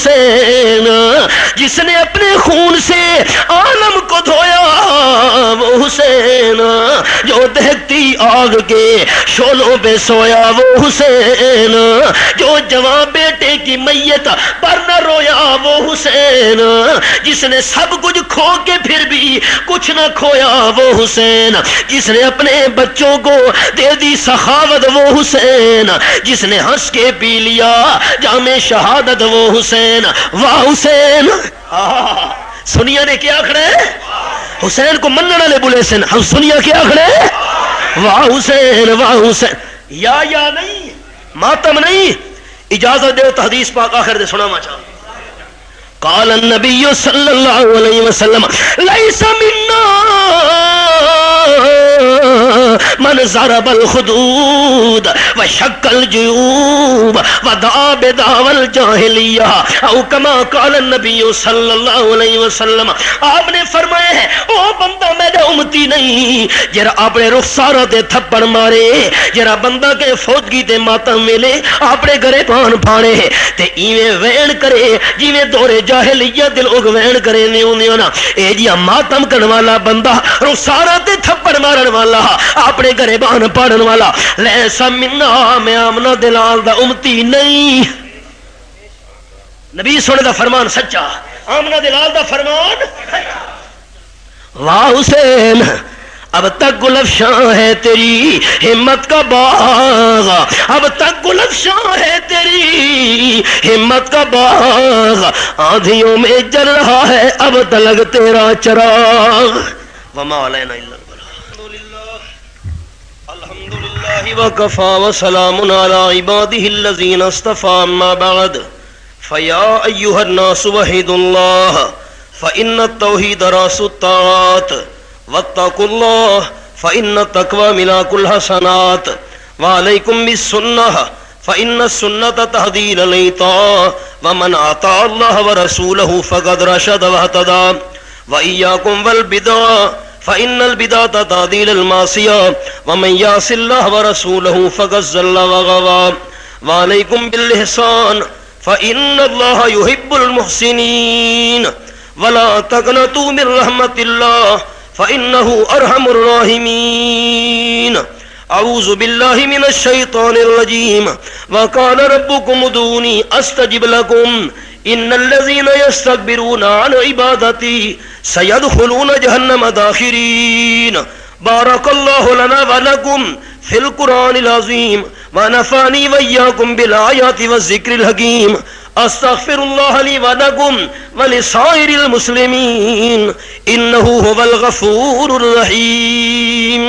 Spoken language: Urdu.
حسین، جس نے اپنے خون سے عالم کو دھویا وہ حسین، جو دہتی آگ کے شعلوں پہ سویا وہ حسین، جو جوان بیٹے کی میت پر نہ رویا وہ حسین، جس نے سب کچھ کھو کے پھر بھی کچھ نہ کھویا وہ حسین، جس نے اپنے بچوں کو دے دی سخاوت وہ حسین، جس نے ہنس کے پی لیا جام شہادت وہ حسین۔ واہ حسین! سنیا نے کیا کھڑے حسین کو مننے والے بولے سن، ہم سنیا کیا کھڑے واہ حسین واہ حسین۔ یا نہیں، ماتم نہیں، اجازت دے حدیث پاک آخر دے سنا ماچا۔ قال النبی صلی اللہ علیہ وسلم لیس منا من ضرب الخدود وشق الجیوب ودعا بدعوى الجاہلیہ او کما قال النبی صلی اللہ علیہ وسلم۔ آپ نے فرمایا ہے او بندہ میرا امتی نہیں جرا اپنے رخسارہ تے تھپڑ مارے، جرا بندہ کے فوجگی تے ماتم ملے اپنے گھرے پان پھاڑے تے ایویں وین کرے جیویں دورے جاہلیت لوگ وین کرے نہیں نا، اے جی ماتم کرن والا بندہ رخسارہ تے تھپڑ مارن والا اپنے گھرے بان پاڑن والا لیسا منا، میں آمنہ دلال دا امتی نہیں۔ نبی سونے دا فرمان سچا، آمنہ دلال دا فرمان۔ واہ حسین! اب تک گل افشاں ہے تیری ہمت کا باغ، اب تک گل افشاں ہے تیری ہمت کا باغ، آندھیوں میں جل رہا ہے اب تلک تیرا چراغ۔ وما علینا الا الحمد للہ وکفا وسلام علی عباده الذین اصطفى، اما بعد فیا ایھا الناس وحدوا اللہ فإن التوحید راس الطاعات واتقوا اللہ فإن التقوى ملاک الحسنات وعلیکم بالسنہ فإن السنة تهدی إلی الطاعة ومن أطاع الله ورسوله فقد رشد واهتدى وإياكم والبدع فإن البدعة تهدي إلى المعصية ومن يعص الله ورسوله فقد ضل وغوى وعليكم بالإحسان فإن الله يحب المحسنين ولا تقنطوا من رحمة الله فإنه أرحم الراحمين۔ اعوذ باللہ من الشیطان الرجیم وقال ربکم ادعونی استجب لکم ان الذین یستکبرون عن عبادتی سیدخلون جہنم داخرین۔ بارک اللہ لنا ولکم فی القرآن العظیم ونفعنی وإیاکم بالآیات والذکر الحکیم۔ استغفر اللہ لی ولکم ولسائر المسلمین انہ هو الغفور الرحیم۔